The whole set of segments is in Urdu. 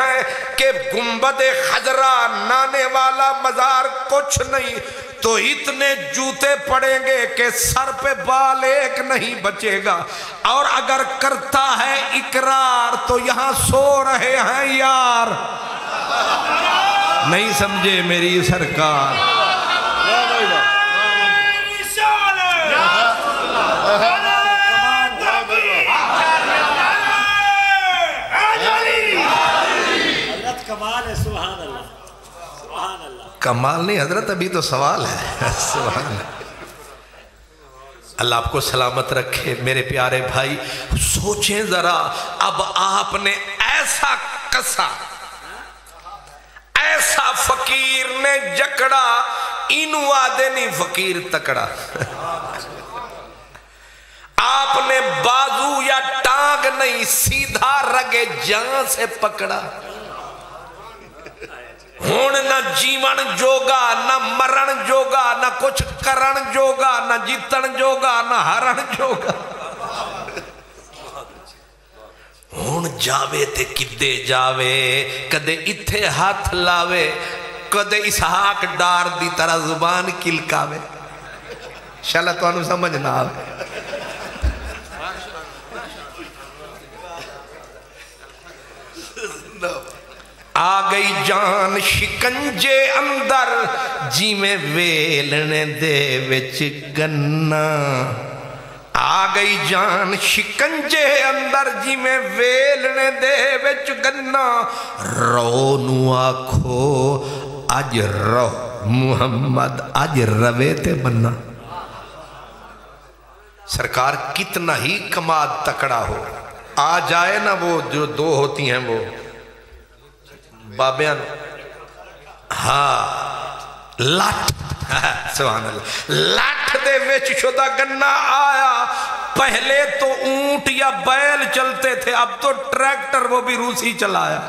ہیں کہ گنبد خضرا نانے والا مزار کچھ نہیں تو اتنے جوتے پڑیں گے کہ سر پہ بال ایک نہیں بچے گا، اور اگر کرتا ہے اقرار تو یہاں سو رہے ہیں یار۔ نہیں سمجھے میری سرکار؟ کمال ہے، سبحان اللہ، سبحان اللہ۔ کمال نہیں حضرت، ابھی تو سوال ہے۔ سبحان اللہ، اللہ آپ کو سلامت رکھے میرے پیارے بھائی۔ سوچیں ذرا، اب آپ نے ایسا کسا، ایسا فقیر نے جکڑا، انو آدھے نہیں فقیر تکڑا۔ آپ نے بازو یا ٹانگ نہیں، سیدھا رگے جان سے پکڑا۔ ہون نہ جیون جوگا، نہ مرن جوگا، نہ کچھ کرن جوگا، نہ جیتن جوگا، نہ ہرن جوگا۔ ہون جاوے تے کدے جاوے، کدے اتھے ہاتھ لاوے، کدے اسحاق ڈار دی طرح زبان کلکاوے۔ انشاءاللہ تو انہوں سمجھنا آوے۔ آ گئی جان شکنجے اندر، جی میں ویلنے دے وچ گنا۔ آ گئی جان شکنجے اندر، جی میں ویلنے دے وچ گنا۔ رو نو آکھو اج رو محمد، اج روے تے بننا۔ سرکار کتنا ہی کماد تکڑا ہو، آ جائے نا وہ جو دو ہوتی ہیں وہ بابیاں، ہاں لٹ، سبحان اللہ، لٹ دے وچ شدہ گنا آیا۔ پہلے تو اونٹ یا بیل چلتے تھے، اب تو ٹریکٹر وہ بھی روسی چلایا۔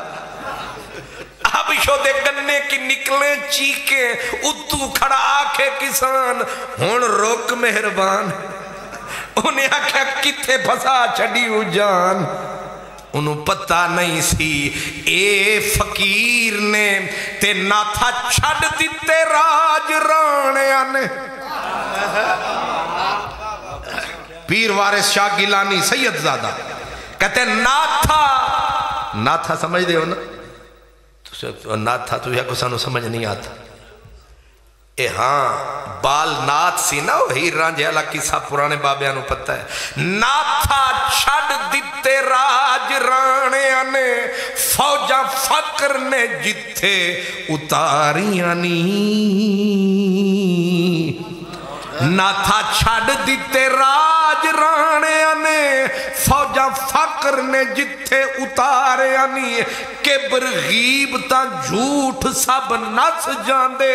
اب شدہ گنے کی نکلیں چیکیں، اتو کھڑا آکھے کسان، ہون روک مہربان۔ انہیں آکھا کتے پھسا چھڑی ہو جان۔ انہوں پتہ نہیں سی اے فقیر نے تے نہ تھا چھڑ دیتے راج رانیاں نے۔ پیر وارث شاہ گیلانی سید زادہ کہتے نہ تھا سمجھ دے ہو نا، نہ تھا تو یہ کو سانو سمجھ نہیں آتا۔ اے ہاں بال نات سی نا، وہی رانجے اللہ کسا پرانے بابیانو پتہ ہے۔ ناتھا چھڑ دیتے راج رانیاں نے، فوجہ فقر نے جتھے اتاریاں نی۔ ناتھا چھڑ دیتے راج رانیاں نے، فوجہ فقر نے جتھے اتاریاں نی۔ کبر غیبتاں جھوٹ سب نس جاندے،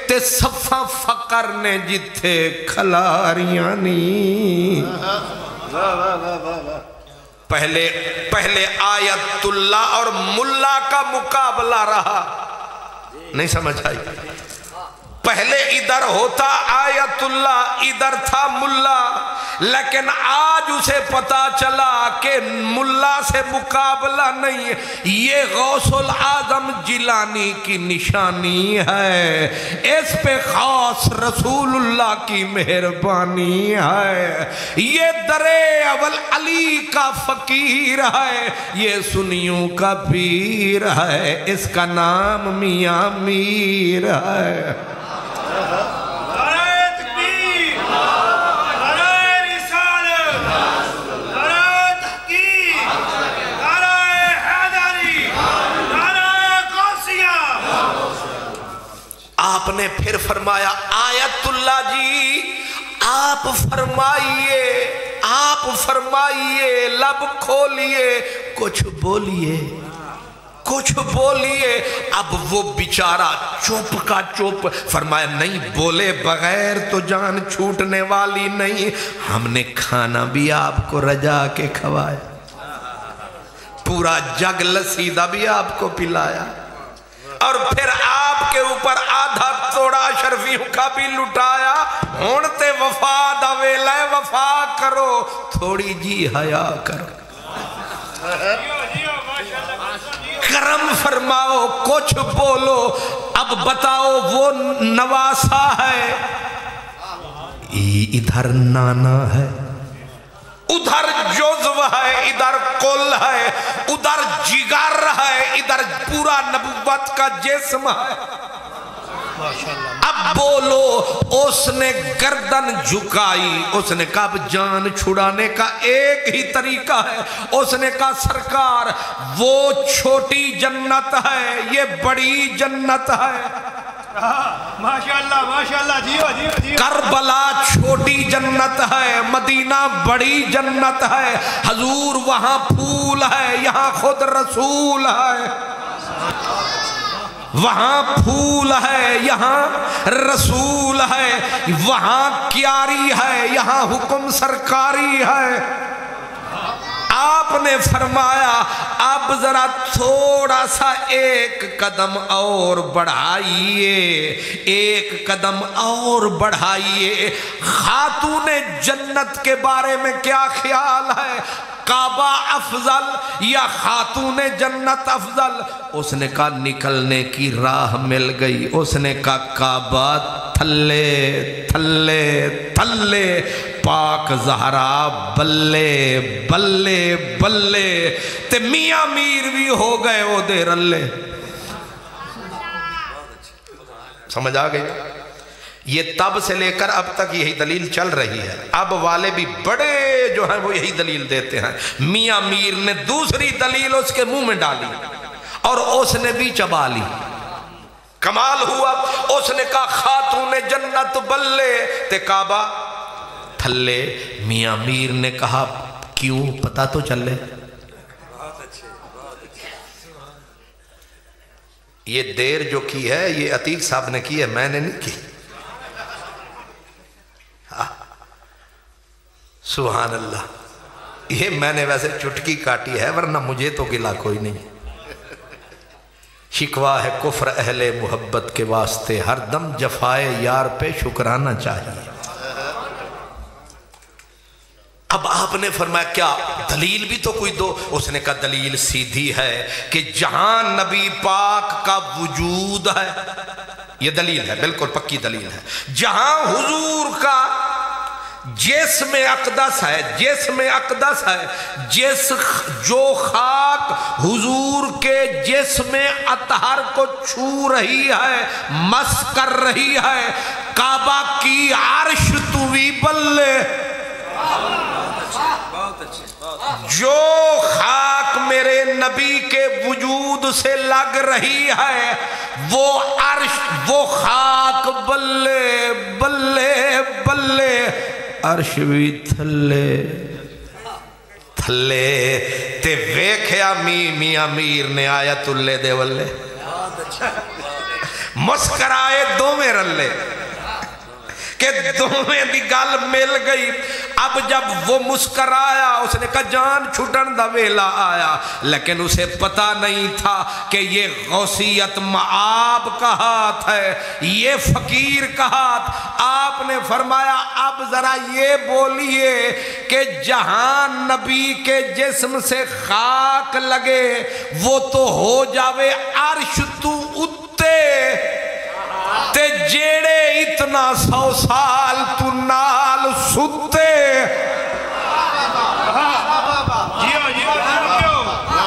تے صفا فقر نے جتھے کھلاریاں نی۔ پہلے آیت اللہ اور ملا کا مقابلہ رہا، نہیں سمجھ آئی؟ پہلے ادھر ہوتا آیت اللہ، ادھر تھا ملا، لیکن آج اسے پتا چلا کہ ملا سے مقابلہ نہیں، یہ غوث العظم جیلانی کی نشانی ہے، اس پہ خاص رسول اللہ کی مہربانی ہے۔ یہ در اول علی کا فقیر ہے، یہ سنیوں کا پیر ہے، اس کا نام میاں میر ہے۔ آپ نے پھر فرمایا آیت اللہ جی آپ فرمائیے لب کھولیے کچھ بولیے۔ اب وہ بیچارہ چپ کا چپ، فرمایا نہیں بولے بغیر تو جان چھوٹنے والی نہیں، ہم نے کھانا بھی آپ کو رجا کے کھوایا، پورا جگ لسیدہ بھی آپ کو پلایا، اور پھر آپ کے اوپر آدھا توڑا شرفیوں کا بھی لٹایا۔ ہونتے وفا دا ویلہ وفا کرو، تھوڑی جی حیا کرو۔ کرم فرماؤ کچھ بولو اب بتاؤ وہ نواسا ہے ادھر نانا ہے ادھر جزو ہے ادھر کل ہے ادھر جگر ہے ادھر پورا نبوت کا جسم ہے اب بولو اس نے گردن جھکائی اس نے کہا اب جان چھڑانے کا ایک ہی طریقہ ہے اس نے کہا سرکار وہ چھوٹی جنت ہے یہ بڑی جنت ہے ماشاءاللہ جیو کربلا چھوٹی جنت ہے مدینہ بڑی جنت ہے حضور وہاں پھول ہے یہاں خود رسول ہے وہاں پھول ہے یہاں رسول ہے وہاں کیاری ہے یہاں حکم سرکاری ہے آپ نے فرمایا اب ذرا تھوڑا سا ایک قدم اور بڑھائیے ایک قدم اور بڑھائیے خاتون جنت کے بارے میں کیا خیال ہے کعبہ افضل یا خاتون جنت افضل اس نے کہا نکلنے کی راہ مل گئی اس نے کہا کعبہ تھلے تھلے تھلے پاک زہرا بلے بلے بلے تے میاں میر بھی ہو گئے او دے رلے سمجھ آگئی یہ تب سے لے کر اب تک یہی دلیل چل رہی ہے اب والے بھی بڑے جو ہیں وہ یہی دلیل دیتے ہیں میاں میر نے دوسری دلیل اس کے منہ میں ڈالی اور اس نے بھی چبا لی کمال ہوا اس نے کہا خاتون جنت بلے تے کعبہ تھلے میاں میر نے کہا کیوں پتہ تو چلے یہ دیر جو کی ہے یہ عتیق صاحب نے کی ہے میں نے نہیں کی سبحان اللہ یہ میں نے ویسے چٹکی کاٹی ہے ورنہ مجھے تو گلا کوئی نہیں شکوہ ہے کفر اہل محبت کے واسطے ہر دم جفائے یار پہ شکرانہ چاہیے اب آپ نے فرمایا کیا دلیل بھی تو کوئی دو اس نے کہا دلیل سیدھی ہے کہ جہاں نبی پاک کا وجود ہے یہ دلیل ہے بالکل پکی دلیل ہے جہاں حضور کا جسم اقدس ہے جسم اقدس ہے جو خاک حضور کے جسم اطہر کو چھو رہی ہے مس کر رہی ہے کعبہ کی عرش توی بلے جو خاک میرے نبی کے وجود سے لگ رہی ہے وہ عرش وہ خاک بلے بلے بلے عرش بھی تھلے تھلے تے ویکھیا میاں میر نے آیت اللہ دے ولے مسکرائے دو میں رلے کہ دوویں دی گل مل گئی اب جب وہ مسکرایا اس نے کہا جان چھٹن دا ویلا آیا لیکن اسے پتہ نہیں تھا کہ یہ غوثیت معاب کا ہاتھ ہے یہ فقیر کا ہاتھ آپ نے فرمایا اب ذرا یہ بولیے کہ جہاں نبی کے جسم سے خاک لگے وہ تو ہو جاوے عرش تو اتے تے جیڑے اتنا 100 سال تو نال ستے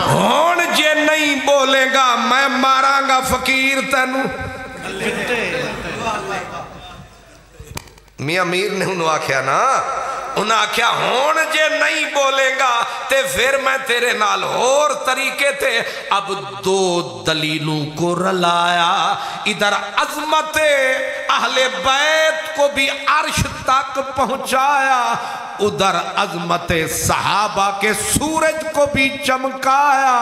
ہون جے نہیں بولے گا میں ماراں گا فقیر تینوں میاں میر نے انہوں آکھیا نا انہوں آکھیا ہون جے نہیں بولے گا تے پھر میں تیرے نال اور طریقے تھے اب دو دلیلوں کو رلایا ادھر عظمت اہل بیت کو بھی عرش تک پہنچایا ادھر عظمت صحابہ کے سورج کو بھی چمکایا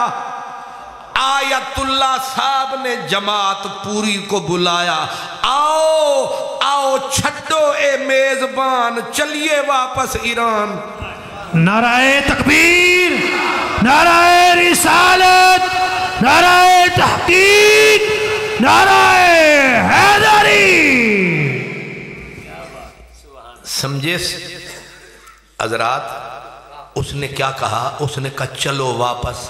آیت اللہ صاحب نے جماعت پوری کو بلایا آؤ آؤ چھٹو اے میزبان چلیے واپس ایران نعرہ تکبیر نعرہ رسالت نعرہ تحقیق نعرہ حیدری سمجھے حضرات اس نے کیا کہا اس نے کہا چلو واپس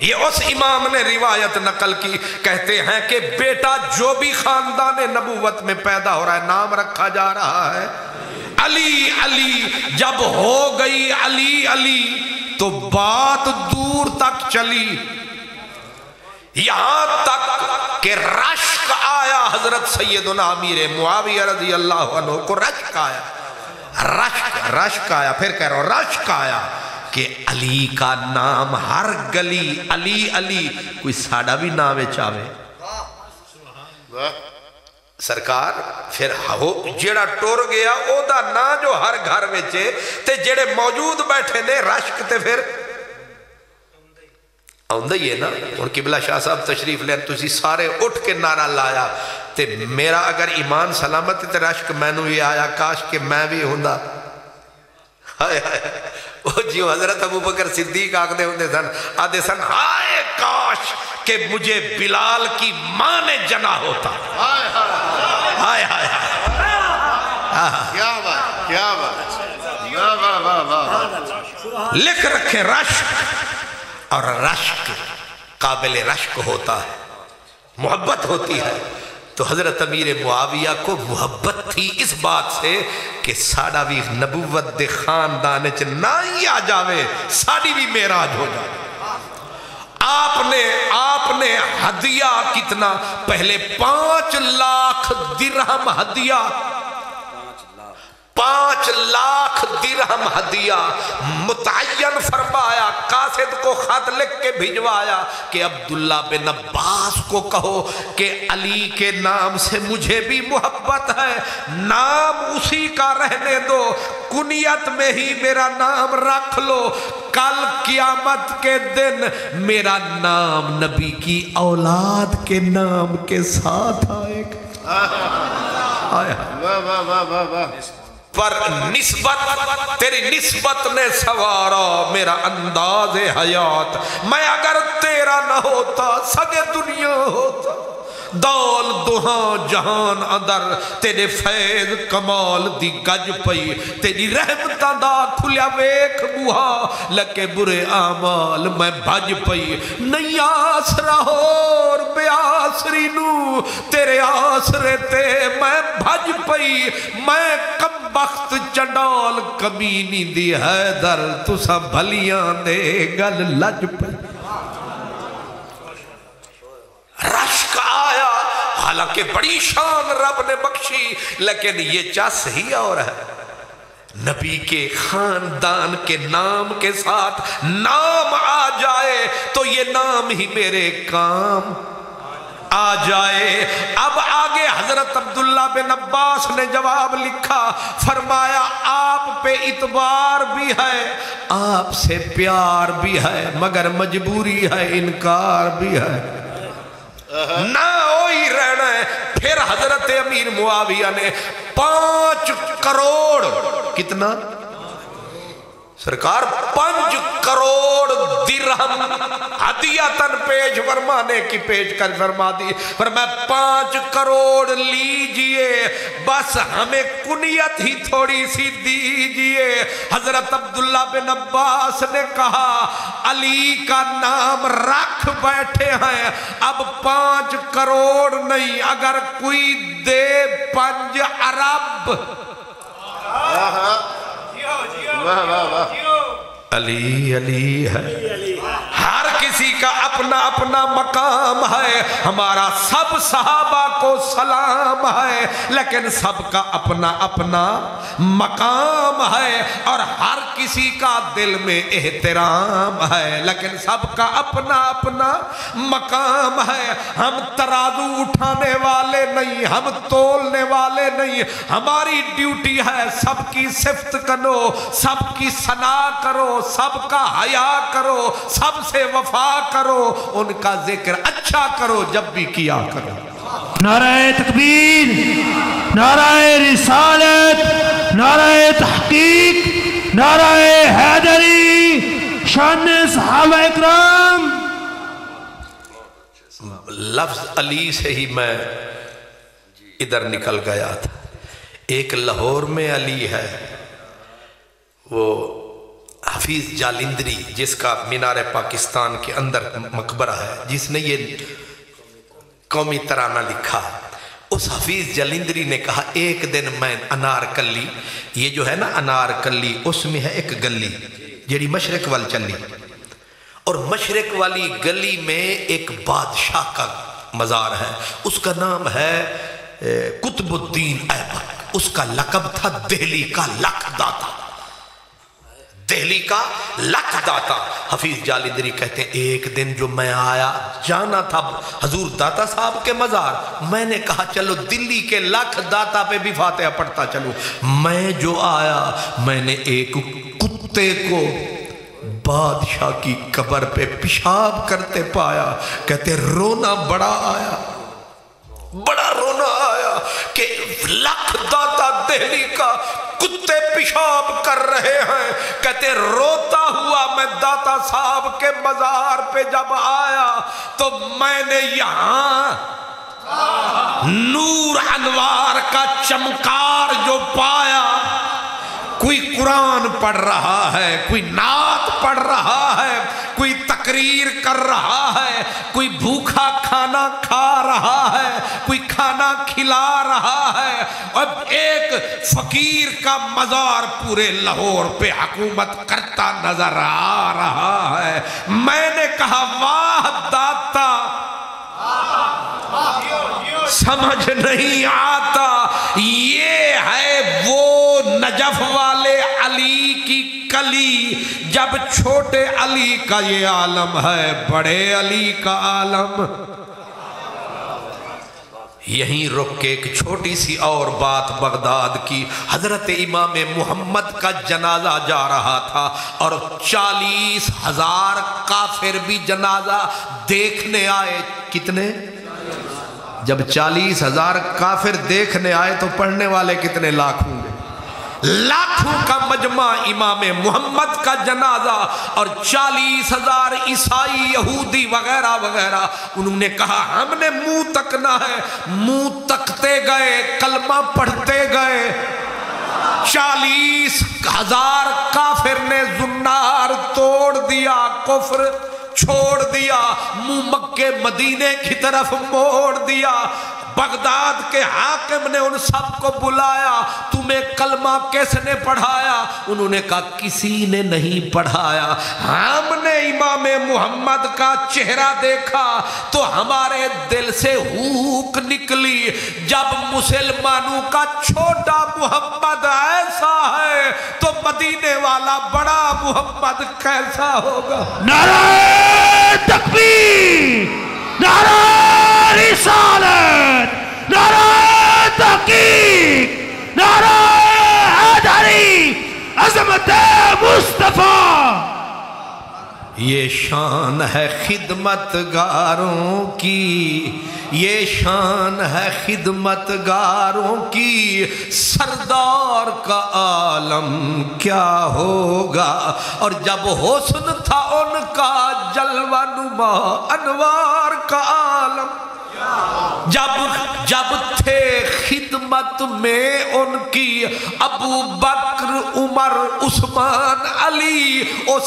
یہ اس امام نے روایت نقل کی، کہتے ہیں کہ بیٹا جو بھی خاندان نبوت میں پیدا ہو رہا ہے نام رکھا جا رہا ہے علی علی. جب ہو گئی علی علی تو بات دور تک چلی، یہاں تک کہ رشک آیا حضرت سیدنا امیر معاویہ رضی اللہ عنہ کو. رشک آیا، رشک آیا، پھر کہہ رہا ہوں رشک آیا کہ علی کا نام ہر گلی علی علی. کوئی ساڑا بھی نام چاہے سرکار، پھر جیڑا ٹور گیا او دا نا جو ہر گھر وچے تے جیڑے موجود بیٹھے نے رشک تے پھر آؤندہ ہی ہے نا. اور قبلہ شاہ صاحب تشریف لین تسی سارے اٹھ کے نعرہ لایا تے میرا اگر ایمان سلامت تے رشک میں نو یہ آیا کاش کہ میں بھی ہوندا. ہائے ہائے وہ جیو حضرت ابو بکر صدیق آگدے ہوندے سن، آدھے سن ہائے کاش کہ مجھے بلال کی ماں نے جنا ہوتا. ہائے ہائے کیا بات، کیا بات. لکھ رکھے رشک، اور رشک قابل رشک ہوتا ہے، محبت ہوتی ہے. تو حضرت امیر معاویہ کو محبت تھی اس بات سے کہ ساڑا بھی نبوت دے خاندان چ نہ ہی آ جاوے، ساڑی بھی معراج ہو جائے. آپ نے ہدیہ کتنا، پہلے 5 لاکھ درہم ہدیہ، 5 لاکھ درہم ہدیہ متعین فرمایا. قاصد کو خط لکھ کے بھجوایا کہ عبداللہ بن عباس کو کہو کہ علی کے نام سے مجھے بھی محبت ہے، نام اسی کا رہنے دو، کنیت میں ہی میرا نام رکھ لو، کل قیامت کے دن میرا نام نبی کی اولاد کے نام کے ساتھ آئے گا. پر نسبت، تیری نسبت نے سوارا میرا انداز حیات. میں اگر تیرا نہ ہوتا سگے دنیا ہوتا. دول دہاں جہان اندر تیرے فیض کمال دی گج پئی، تیری رحمتاں دا کھلیا ویکھ بوہا لکے برے اعمال میں بھج پئی. نہیں آسرا ہور بے آسری نو تیرے آسرے تے میں بھج پئی. میں کم بخت چنڈال کمینی دی حیدر تسا بھلیاں دے گل لج پئی. رشک آیا، حالانکہ بڑی شان رب نے بخشی، لیکن یہ چاس ہی اور ہے. نبی کے خاندان کے نام کے ساتھ نام آ جائے تو یہ نام ہی میرے کام آ جائے. اب آگے حضرت عبداللہ بن عباس نے جواب لکھا، فرمایا آپ پہ اعتبار بھی ہے، آپ سے پیار بھی ہے، مگر مجبوری ہے، انکار بھی ہے، نہ ہوئی رہنا ہے. پھر حضرت امیر معاویہ نے 5 کروڑ، کتنا سرکار 5 کروڑ درہم ہدیتاً پیش فرمانے کی پیش کر فرما دی. فرمایا 5 کروڑ لیجئے، بس ہمیں کنیت ہی تھوڑی سی دیجئے. حضرت عبداللہ بن عباس نے کہا علی کا نام رکھ بیٹھے ہیں، اب 5 کروڑ نہیں، اگر کوئی دے 5 ارب. علی علی ہے، ہر کسی کا اپنا اپنا مقام ہے. ہمارا سب صحابہ کو سلام ہے، لیکن سب کا اپنا اپنا مقام ہے، اور ہر کسی کا دل میں احترام ہے، لیکن سب کا اپنا اپنا مقام ہے. ہم ترازو اٹھانے والے نہیں، ہم تولنے والے نہیں. ہماری ڈیوٹی ہے سب کی صفت کرو، سب کی ثنا کرو، سب کا حیا کرو، سب سے وفا کرو، ان کا ذکر اچھا کرو جب بھی کیا کرو. نعرہ تکبیر، نعرہ رسالت، نعرہ تحقیق، نعرہ حیدری، شان صحابہ اکرام. لفظ علی سے ہی میں ادھر نکل گیا تھا. ایک لاہور میں علی ہے، وہ حفیظ جالندری جس کا مینار پاکستان کے اندر مقبرہ ہے، جس نے یہ قومی ترانہ لکھا، اس حفیظ جالندری نے کہا ایک دن میں انارکلی، یہ جو ہے نا انارکلی، اس میں ہے ایک گلی جیڑی مشرق وال چلی، اور مشرق والی گلی میں ایک بادشاہ کا مزار ہے، اس کا نام ہے قطب الدین ایبک، اس کا لقب تھا دہلی کا لکھ داتا، دہلی کا لکھ داتا۔ حفیظ جالندری کہتے ہیں ایک دن جو میں آیا، جانا تھا حضور داتا صاحب کے مزار، میں نے کہا چلو دلی کے لکھ داتا پہ بھی فاتحہ پڑھتا چلو، میں جو آیا میں نے ایک کتے کو بادشاہ کی قبر پہ پیشاب کرتے پایا، کہتے رونا بڑا آیا، بڑا رونا آیا کہ لکھ داتا دہلی کا کتے پیشاب کر رہے ہیں، کہتے روتا ہوا میں داتا صاحب کے مزار پہ جب آیا تو میں نے یہاں نور انوار کا چمکار جو پایا، کوئی قرآن پڑھ رہا ہے، کوئی نعت پڑھ رہا ہے، کوئی تقریر کر رہا ہے، کوئی بھوکا کھانا کھا رہا ہے، کوئی کھانا کھلا رہا ہے، اب ایک فقیر کا مزار پورے لاہور پہ حکومت کرتا نظر آ رہا ہے۔ میں نے کہا واہ داتا، سمجھ نہیں آتا، یہ ہے وہ نجف والے علی کی کلی، جب چھوٹے علی کا یہ عالم ہے، بڑے علی کا عالم۔ یہیں رک کے ایک چھوٹی سی اور بات بغداد کی، حضرت امام محمد کا جنازہ جا رہا تھا اور 40,000 کافر بھی جنازہ دیکھنے آئے۔ کتنے؟ جب 40,000 کافر دیکھنے آئے تو پڑھنے والے کتنے لاکھ ہوں گے؟ لاکھوں کا مجمع، امام محمد کا جنازہ، اور 40,000 عیسائی یہودی وغیرہ وغیرہ۔ انہوں نے کہا ہم نے منہ تکنا ہے، منہ تکتے گئے، کلمہ پڑھتے گئے۔ 40,000 کافر نے زنار توڑ دیا، کفر چھوڑ دیا، منہ مکے مدینے کی طرف موڑ دیا۔ بغداد کے حاکم نے ان سب کو بلایا، تمہیں کلمہ کس نے پڑھایا؟ انہوں نے کہا کسی نے نہیں پڑھایا، ہم نے امام محمد کا چہرہ دیکھا تو ہمارے دل سے ہوک نکلی، جب مسلمانوں کا چھوٹا محمد ایسا ہے تو مدینے والا بڑا محمد کیسا ہوگا؟ نعرہ تکبیر، نعرہ رسالت، نعرہ تحقیق، نعرہ حیدری، عظمت مصطفیٰ۔ یہ شان ہے خدمت گاروں کی، یہ شان ہے خدمت گاروں کی، سردار کا عالم کیا ہوگا؟ اور جب حسن تھا ان کا جلوہ نما انوار کا عالم، جب تھے خدمت میں ان کی ابو بکر عمر عثمان علی، اس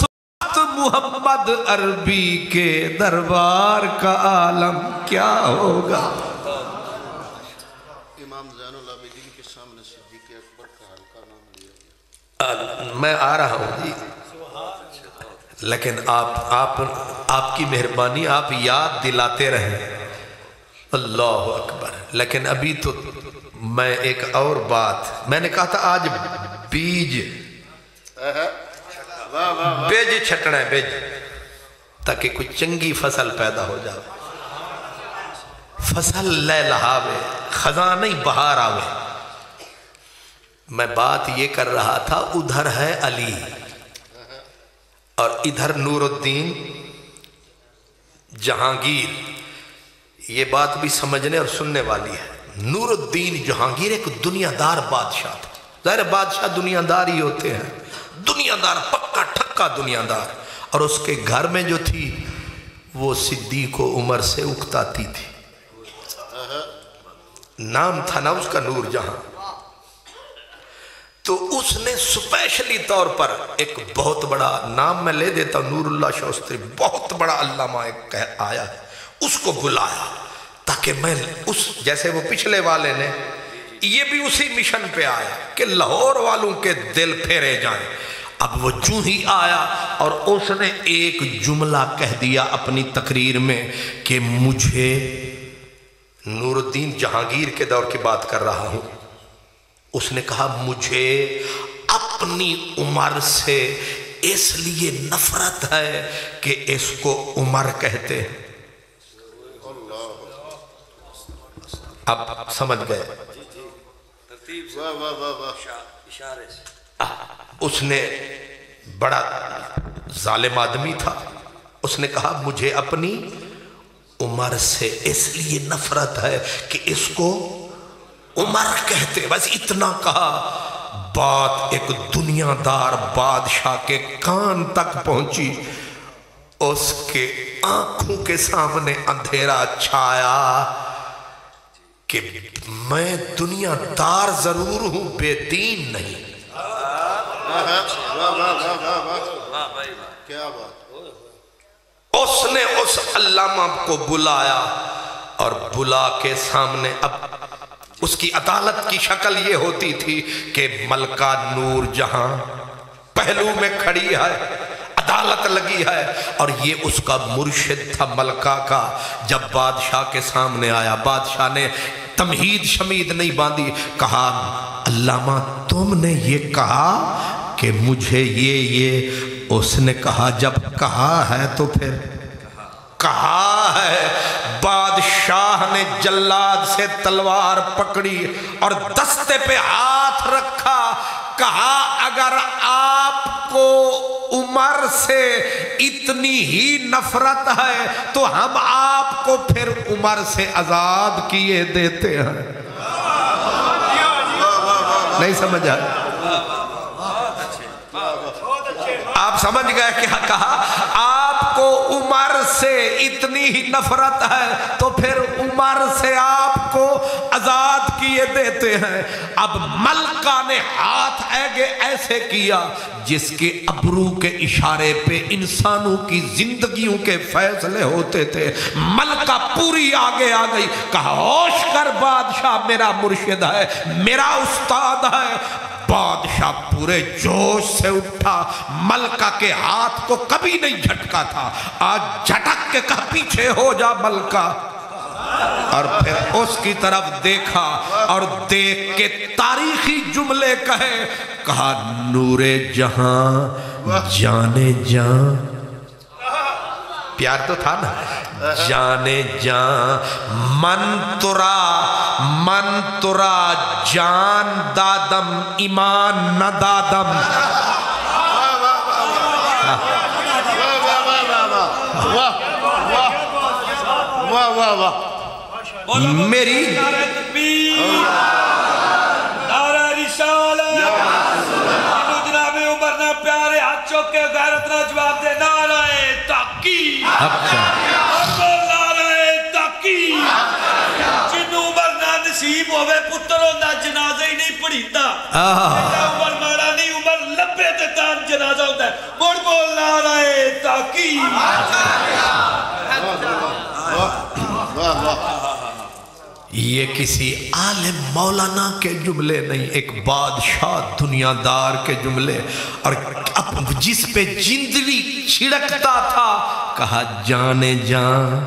محمد عربی کے دربار کا عالم کیا ہوگا؟ امام زین العابدین کے سامنے صدیق اکبر کا حلقہ نام لیا گیا۔ میں آ رہا ہوں جی، لیکن آپ کی مہربانی، آپ یاد دلاتے رہیں۔ اللہ اکبر۔ لیکن ابھی تو میں ایک اور بات، میں نے کہا تھا آج بیج چھٹنا ہے، بیج، تاکہ کوئی چنگی فصل پیدا ہو جائے، فصل لے لہاوے، خزانہ بہار آوے۔ میں بات یہ کر رہا تھا، ادھر ہے علی اور ادھر نور الدین جہانگیر۔ یہ بات بھی سمجھنے اور سننے والی ہے۔ نور الدین جہانگیر ایک دنیا دار بادشاہ تھا، ظاہر بادشاہ دنیا دار ہی ہوتے ہیں، دنیا دار، پکا ٹھکا دنیا دار، اور اس کے گھر میں جو تھی وہ صدیق و عمر سے اکتاتی تھی، نام تھا نا اس کا نور جہاں۔ تو اس نے سپیشلی طور پر ایک بہت بڑا نام میں لے دیتا ہوں، نور اللہ شوستری، بہت بڑا علامہ ایک آیا ہے، اس کو بلایا تاکہ میں اس جیسے وہ پچھلے والے نے، یہ بھی اسی مشن پہ آیا کہ لاہور والوں کے دل پھیرے جائیں۔ اب وہ چوں ہی آیا اور اس نے ایک جملہ کہہ دیا اپنی تقریر میں کہ مجھے، نور الدین جہانگیر کے دور کی بات کر رہا ہوں، اس نے کہا مجھے اپنی عمر سے اس لیے نفرت ہے کہ اس کو عمر کہتے ہیں۔ اب سمجھ گئے؟ اس نے بڑا ظالم آدمی تھا، اس نے کہا مجھے اپنی عمر سے اس لیے نفرت ہے کہ اس کو عمر کہتے، بس اتنا کہا، بات ایک دنیا دار بادشاہ کے کان تک پہنچی، اس کے آنکھوں کے سامنے اندھیرا چھایا کہ میں دنیا دار ضرور ہوں، بے دین نہیں۔ کیا بات! اس نے اس علامہ کو بلایا اور بلا کے سامنے، اب اس کی عدالت کی شکل یہ ہوتی تھی کہ ملکہ نور جہاں پہلو میں کھڑی ہے، عدالت لگی ہے، اور یہ اس کا مرشد تھا ملکہ کا۔ جب بادشاہ کے سامنے آیا، بادشاہ نے تمہید شمید نہیں باندھی، کہا علامہ تم نے یہ کہا کہ مجھے یہ اس نے کہا جب کہا ہے تو پھر کہا ہے۔ بادشاہ نے جلاد سے تلوار پکڑی اور دستے پہ ہاتھ رکھا، کہا اگر آپ کو عمر سے اتنی ہی نفرت ہے تو ہم آپ کو پھر عمر سے آزاد کیے دیتے ہیں۔ نہیں سمجھا؟ آپ سمجھ گئے کیا کہا؟ آپ کو عمر سے اتنی ہی نفرت ہے تو پھر عمر سے آپ کو آزاد کیے دیتے ہیں۔ اب ملکہ نے ہاتھ آگے ایسے کیا جس کے ابرو کے اشارے پہ انسانوں کی زندگیوں کے فیصلے ہوتے تھے۔ ملکہ پوری آگے آ گئی، کہا ہوش کر بادشاہ میرا مرشد ہے، میرا استاد ہے۔ بادشاہ پورے جوش سے اٹھا، ملکہ کے ہاتھ کو کبھی نہیں جھٹکا تھا، آج جھٹک کے کہا پیچھے ہو جا ملکہ، اور پھر اس کی طرف دیکھا اور دیکھ کے تاریخی جملے کہے، کہا نور جہاں جانے جاں، پیار تو تھا نا، جانے جاں من ترا جان دادم ایمان نہ دادم۔ میری نعرہ رسالت، جناب عمر نے پیارے ہاتھ چوک کے غیرت نہ جواب دے، نعرہ تحقیق، نعرہ تحقیق۔ جن عمر نہ نصیب ہوئے پتروں دا جنازہ ہی نہیں پڑھیتا، عمر مارا نہیں، عمر لبے تے تان جنازہ ہوتا ہے، بڑھ بول نعرہ تحقیق۔ یہ کسی عالم مولانا کے جملے نہیں، ایک بادشاہ دنیا دار کے جملے، اور جس پہ جندلی چھڑکتا تھا، کہا جانے جان،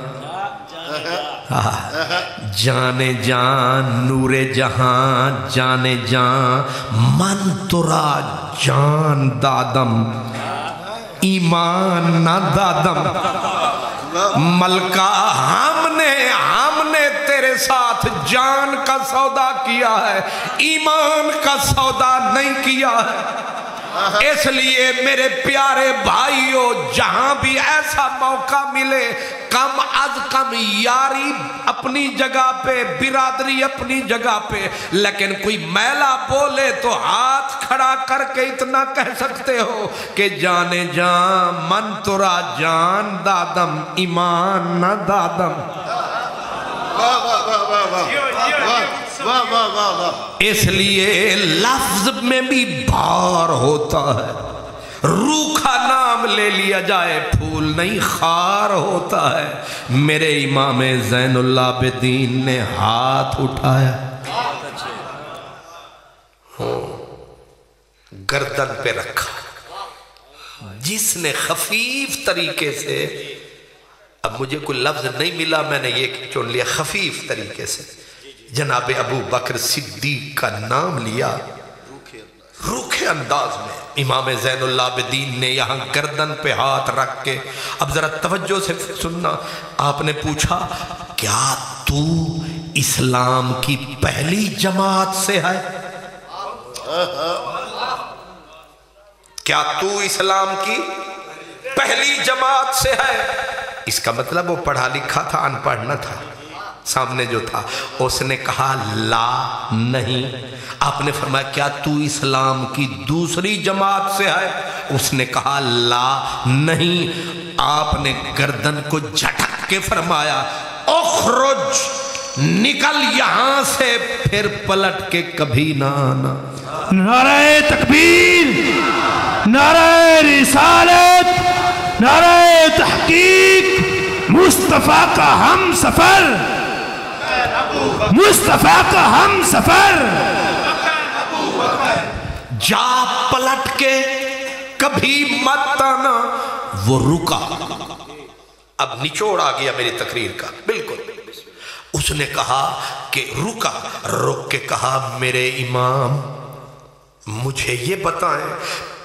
جانے جان نور جہاں جانے جان من ترا جان دادم ایمان نہ دادم۔ ملکہ ہم نے تیرے ساتھ جان کا سودا کیا ہے، ایمان کا سودا نہیں کیا ہے۔ اس لیے میرے پیارے بھائیوں، جہاں بھی ایسا موقع ملے، کم از کم یاری اپنی جگہ پہ، برادری اپنی جگہ پہ، لیکن کوئی میلا بولے تو ہاتھ کھڑا کر کے اتنا کہہ سکتے ہو کہ جانے جان من ترا جان دادم ایمان نہ دادم۔ اس لیے لفظ میں بھی بھار ہوتا ہے، روکھا نام لے لیا جائے پھول نہیں خار ہوتا ہے۔ میرے امام زین العابدین نے ہاتھ اٹھایا، گردن پہ رکھا، جس نے خفیف طریقے سے، اب مجھے کوئی لفظ نہیں ملا، میں نے یہ چن لیا، خفیف طریقے سے جناب ابو بکر صدیق کا نام لیا، روکھے انداز میں امام زین العابدین نے یہاں گردن پہ ہاتھ رکھ کے، اب ذرا توجہ سے سننا، آپ نے پوچھا کیا تو اسلام کی پہلی جماعت سے ہے؟ کیا تو اسلام کی پہلی جماعت سے ہے؟ اس کا مطلب وہ پڑھا لکھا تھا، ان پڑھ نہ تھا۔ سامنے جو تھا اس نے کہا لا نہیں۔ آپ نے فرمایا کیا تو اسلام کی دوسری جماعت سے ہے؟ اس نے کہا لا نہیں۔ آپ نے گردن کو جھٹک کے فرمایا اخرج، نکل یہاں سے، پھر پلٹ کے کبھی نہ آنا۔ نعرہ تکبیر، نعرہ رسالت، نعرہ تحقیق، مصطفیٰ کا ہم سفر، مصطفیٰ کا ہم سفر۔ جا پلٹ کے کبھی مت آنا۔ وہ رکا، اب نچوڑ آ گیا میری تقریر کا بالکل۔ اس نے کہا کہ رکا، رک کے کہا میرے امام مجھے یہ بتائیں،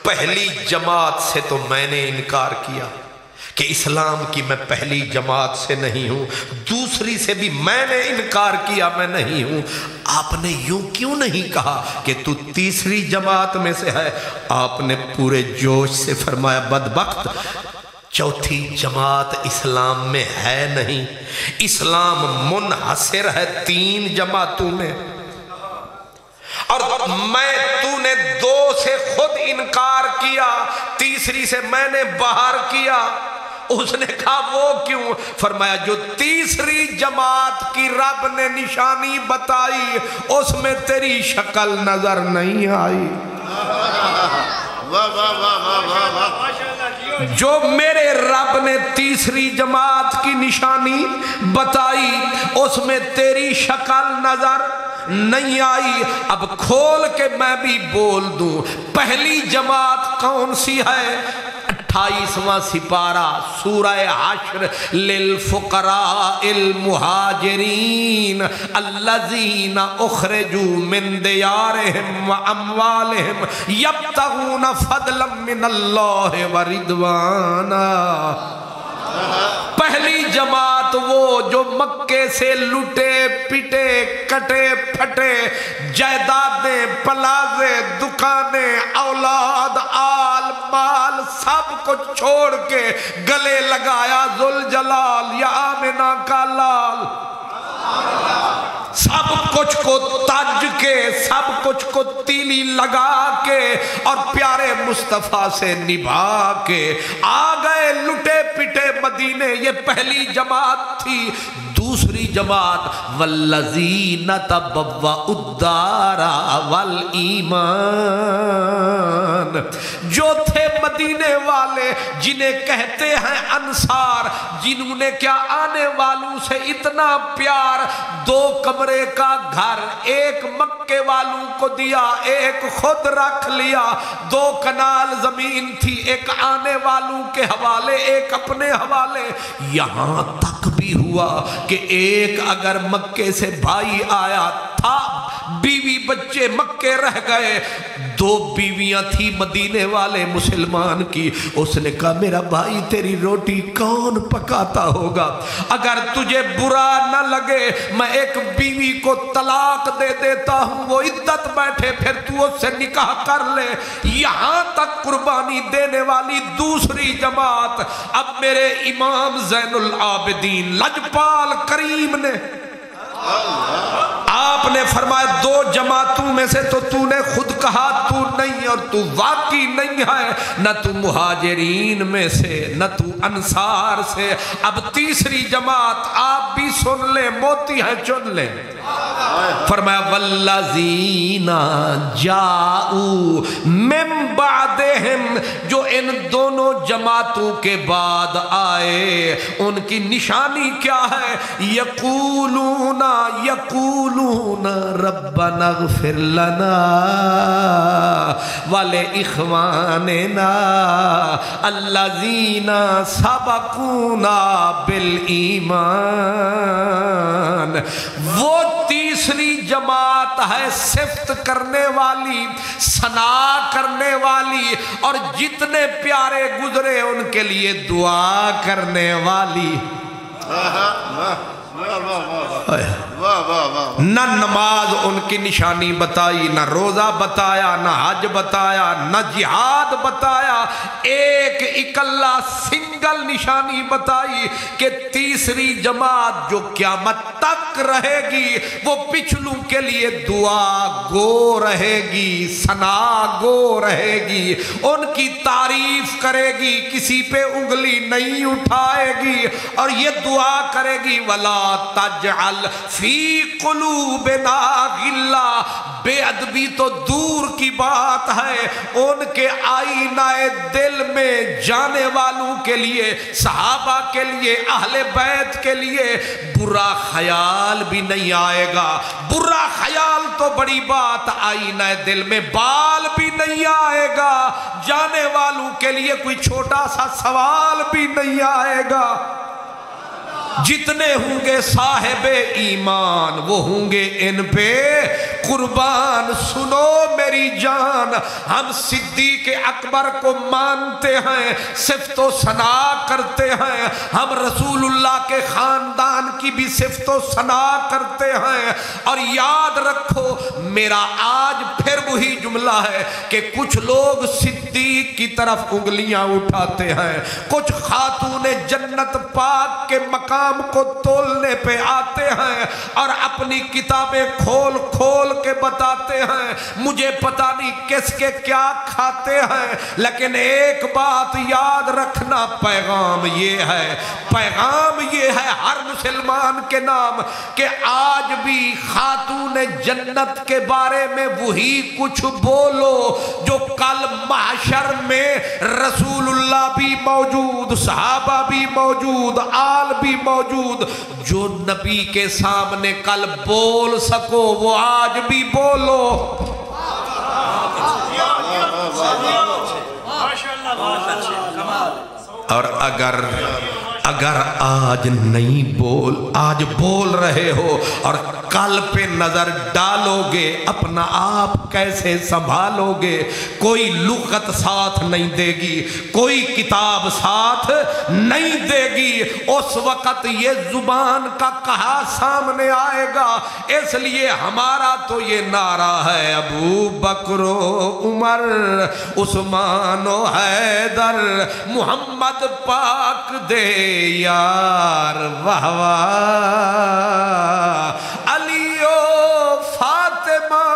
پہلی جماعت سے تو میں نے انکار کیا کہ اسلام کی میں پہلی جماعت سے نہیں ہوں، دوسری سے بھی میں نے انکار کیا میں نہیں ہوں، آپ نے یوں کیوں نہیں کہا کہ تو تیسری جماعت میں سے ہے؟ آپ نے پورے جوش سے فرمایا بدبخت، چوتھی جماعت اسلام میں ہے نہیں، اسلام منحصر ہے 3 جماعتوں میں، اور تو نے 2 سے خود انکار کیا، تیسری سے میں نے باہر کیا۔ اس نے کہا وہ کیوں؟ فرمایا جو تیسری جماعت کی رب نے نشانی بتائی اس میں تیری شکل نظر نہیں آئی۔ جو میرے رب نے تیسری جماعت کی نشانی بتائی اس میں تیری شکل نظر نہیں آئی۔ اب کھول کے میں بھی بول دوں، پہلی جماعت کون سی ہے؟ 28واں سپارہ سورہ حشر، للفقراء المہاجرین الذین اخرجوا من دیارہم واموالہم یبتغون فضلا من اللہ ورضوانا۔ پہلی جماعت وہ جو مکے سے لٹے پٹے کٹے پھٹے، جائیدادیں پلازے دکانیں اولاد آل مال سب کچھ چھوڑ کے گلے لگایا ذوالجلال یا آمنہ کا لال، سب کچھ کو تاج کے، سب کچھ کو تیلی لگا کے اور پیارے مصطفیٰ سے نبھا کے آ گئے لٹے پٹے مدینے۔ یہ پہلی جماعت تھی۔ دوسری جماعت والذین تبوؤا الدار والایمان، جو تھے مدینے والے جنہیں کہتے ہیں انصار، جنہوں نے کیا آنے والوں سے اتنا پیار، 2 کمرے کا گھر، ایک مکے والوں کو دیا، ایک خود رکھ لیا، 2 کنال زمین تھی، ایک آنے والوں کے حوالے ایک اپنے حوالے۔ یہاں تک بھی ہوا کہ ایک اگر مکے سے بھائی آیا تھا، بیوی بچے مکے رہ گئے، 2 بیویاں تھی مدینے والے مسلمان کی، اس نے کہا میرا بھائی تیری روٹی کون پکاتا ہوگا؟ اگر تجھے برا نہ لگے میں ایک بیوی کو طلاق دے دیتا ہوں، وہ عدت بیٹھے پھر تو اس سے نکاح کر لے۔ یہاں تک قربانی دینے والی دوسری جماعت۔ اب میرے امام زین العابدین لجپال کریم نے آپ نے فرمایا 2 جماعتوں میں سے تو نے خود کہا تو نہیں اور تو واقعی نہیں ہے، نہ تو مہاجرین میں سے نہ تو انصار سے۔ اب تیسری جماعت آپ بھی سن لیں، موتی ہیں چن لیں۔ فرمایا والذین جاؤ من بعدہم، جو ان دونوں جماعتوں کے بعد آئے ان کی نشانی کیا ہے؟ یقولون ربنا اغفر لنا ولاخواننا الذین سبقونا بالایمان۔ وہ تیسری جماعت ہے صفت کرنے والی، ثنا کرنے والی، اور جتنے پیارے گزرے ان کے لیے دعا کرنے والی۔ نہ نماز ان کی نشانی بتائی، نہ روزہ بتایا، نہ حج بتایا، نہ جہاد بتایا، ایک اکلا سنگل نشانی بتائی کہ تیسری جماعت جو قیامت تک رہے گی وہ پچھلوں کے لیے دعا گو رہے گی، ثنا گو رہے گی، ان کی تعریف کرے گی، کسی پہ انگلی نہیں اٹھائے گی، اور یہ دعا کرے گی وَلَا تَجْعَلْ فِي قُلُوبِنَا غِلًّا۔ بے ادبی تو دور کی بات ہے، ان کے آئینہ دل میں جانے والوں کے لیے، صحابہ کے لیے، اہل بیت کے لیے برا خیال بھی نہیں آئے گا۔ برا خیال تو بڑی بات، آئینہ دل میں بال بھی نہیں آئے گا، جانے والوں کے لیے کوئی چھوٹا سا سوال بھی نہیں آئے گا۔ جتنے ہوں گے صاحب ایمان وہ ہوں گے ان پہ قربان۔ سنو میری جان، ہم صدیق اکبر کو مانتے ہیں، صفت و ثنا کرتے ہیں، ہم رسول اللہ کے خاندان کی بھی صفت و ثنا کرتے ہیں، اور یاد رکھو میرا آج پھر وہی جملہ ہے کہ کچھ لوگ صدیق کی طرف انگلیاں اٹھاتے ہیں، کچھ خاتون جنت پاک کے مقام کو تولنے پہ آتے ہیں اور اپنی کتابیں کھول کھول کے بتاتے ہیں مجھے پتہ نہیں کس کے کیا کھاتے ہیں، لیکن ایک بات یاد رکھنا، پیغام یہ ہے ہر مسلمان کے نام کہ آج بھی خاتون جنت کے بارے میں وہی کچھ بولو جو کل محشر میں رسول اللہ بھی موجود، صحابہ بھی موجود، آل بھی موجود، جو نبی کے سامنے کل بول سکو وہ آج بھی بولو۔ اور اگر آج نہیں آج بول رہے ہو اور کل پہ نظر ڈالو گے اپنا آپ کیسے سنبھالو گے؟ کوئی لغت ساتھ نہیں دے گی، کوئی کتاب ساتھ نہیں دے گی، اس وقت یہ زبان کا کہا سامنے آئے گا۔ اس لیے ہمارا تو یہ نعرہ ہے ابو بکر و عمر، عثمان و حیدر، محمد پاک دے یار واہ واہ، علی و فاطمہ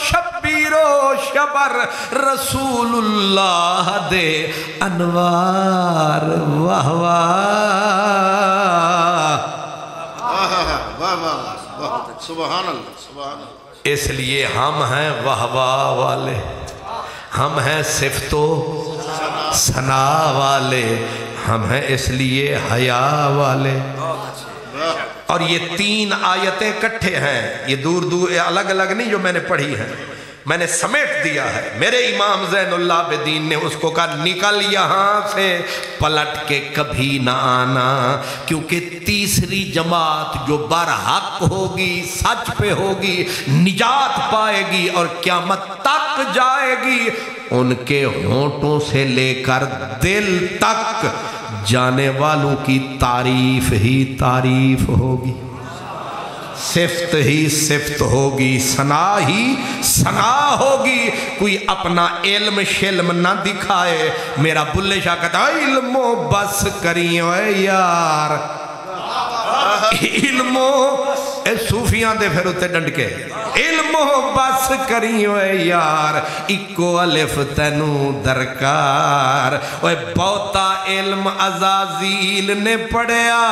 شبیر و شبر، رسول اللہ دے انوار واہ واہ۔ سبحان اللہ سبحان اللہ۔ اس لیے ہم ہیں واہ واہ والے، ہم ہیں صفت و ثنا والے، ہم ہیں اس لیے حیا والے۔ اور یہ تین آیتیں کٹھے ہیں، یہ دور الگ الگ نہیں جو میں نے پڑھی ہیں، میں نے سمیٹ دیا ہے۔ میرے امام زین اللہ عابدین نے اس کو کہا نکل یہاں سے، پلٹ کے کبھی نہ آنا، کیونکہ تیسری جماعت جو برحق ہوگی، سچ پہ ہوگی، نجات پائے گی اور قیامت تک جائے گی، ان کے ہونٹوں سے لے کر دل تک جانے والوں کی تعریف ہی تعریف ہوگی، صفت ہی صفت ہوگی، ثنا ہی ثنا ہوگی۔ کوئی اپنا علم شلم نہ دکھائے۔ میرا بلے شاہ کہتا ہے علم و بس کریو اے یار، علم و اے صوفیاں دے پھر اتے ڈنڈ کے علم بس کریو اے یار اکو الف تینو درکار اے بہتا علم عزازیل نے پڑھیا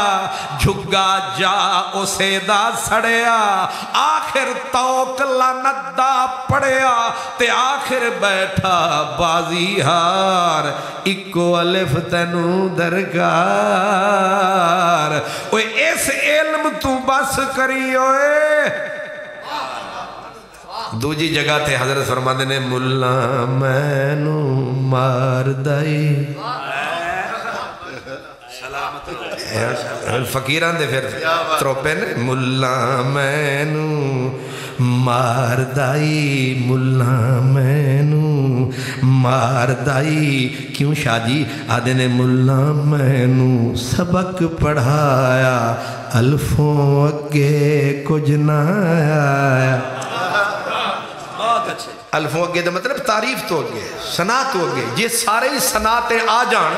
جھگا جا اسے دا سڑیا آخر توک لعنت دا پڑھیا تے آخر بیٹھا بازی ہار اکو الف تینو درکار اے اس علم تو بس کری ہوئے دوجی جگہ تھے حضرت فرماندے نے ملا مینو مار دائی فقیران دے پھر تروپے نے ملا مینو مار دائی ملا مینو مار دائی کیوں شاہ جی آدھے نے ملا مینو سبق پڑھایا الفوں اگے کچھ نہ آیا الفوں اگے دا مطلب تعریف تو اگے سنا تو اگے یہ سارے ہی سناتے آ جان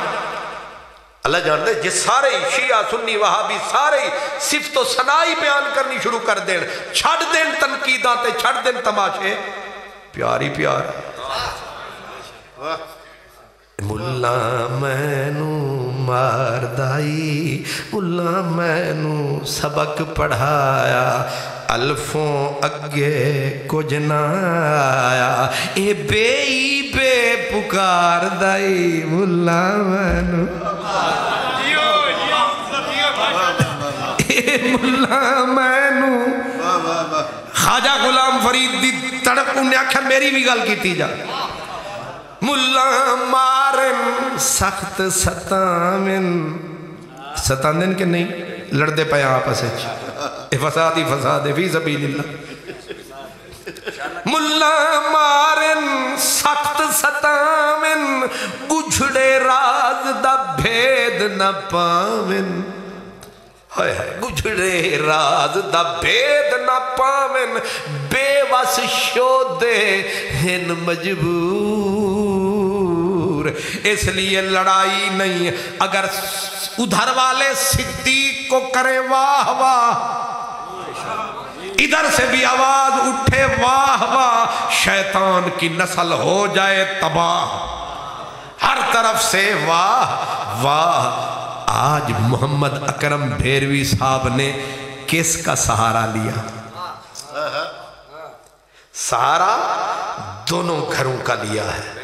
اللہ جان دے جس سارے شیعہ سنی وہابی سارے صفت و ثنائی بیان کرنی شروع کر دین چھڑ دین تنقیداں تے چھڑ دین تماشے پیاری پیار ملا مینو مار دائی ملا مینو سبق پڑھایا الفوں اگے کچھ نہ آیا اے بے پکار دائی ملا مینو ملا مینو خواجہ غلام فرید دی تڑپ انہیں آکھا میری بھی گل کی جا ملا مارن سخت ستامن ستاندن کے نہیں لڑ دے پایا آپس فسادی فساد فی سبیل اللہ ملا مارن سخت ستامن گجھڑے راز دا بھید نہ پاون گجھڑے راز دا بھید نہ پاون بے وس شودے ہن مجبور اس لیے لڑائی نہیں اگر ادھر والے صدیق کو کرے واہ واہ ادھر سے بھی آواز اٹھے واہ واہ شیطان کی نسل ہو جائے تباہ ہر طرف سے واہ واہ آج محمد اکرم بھیروی صاحب نے کس کا سہارا لیا سہارا دونوں گھروں کا لیا ہے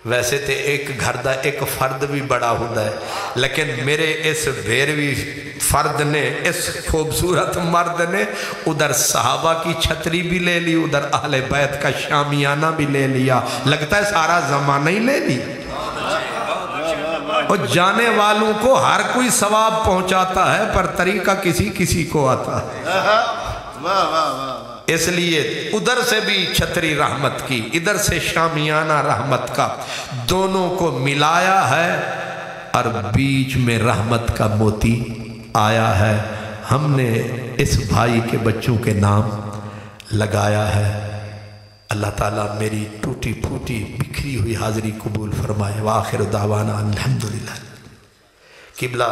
ویسے تے ایک گھر دا ایک فرد بھی بڑا ہوتا ہے لیکن میرے اس بھیروی فرد نے اس خوبصورت مرد نے ادھر صحابہ کی چھتری بھی لے لی ادھر اہل بیت کا شامیانہ بھی لے لیا لگتا ہے سارا زمانہ ہی لے لی اور جانے والوں کو ہر کوئی ثواب پہنچاتا ہے پر طریقہ کسی کو آتا ہے اس لیے ادھر سے بھی چھتری رحمت کی ادھر سے شامیانہ رحمت کا دونوں کو ملایا ہے اور بیچ میں رحمت کا موتی آیا ہے ہم نے اس بھائی کے بچوں کے نام لگایا ہے اللہ تعالیٰ میری ٹوٹی پھوٹی بکھری ہوئی حاضری قبول فرمائے وآخر دعوانا الحمدللہ قبلہ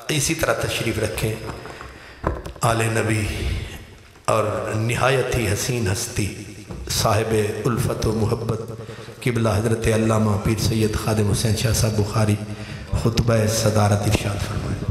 اسی طرح تشریف رکھیں آل نبی اور نہایت ہی حسین ہستی صاحب الفت و محبت قبلہ حضرت علامہ پیر سید خادم حسین شاہ صاحب بخاری خطبہ صدارت ارشاد فرمائے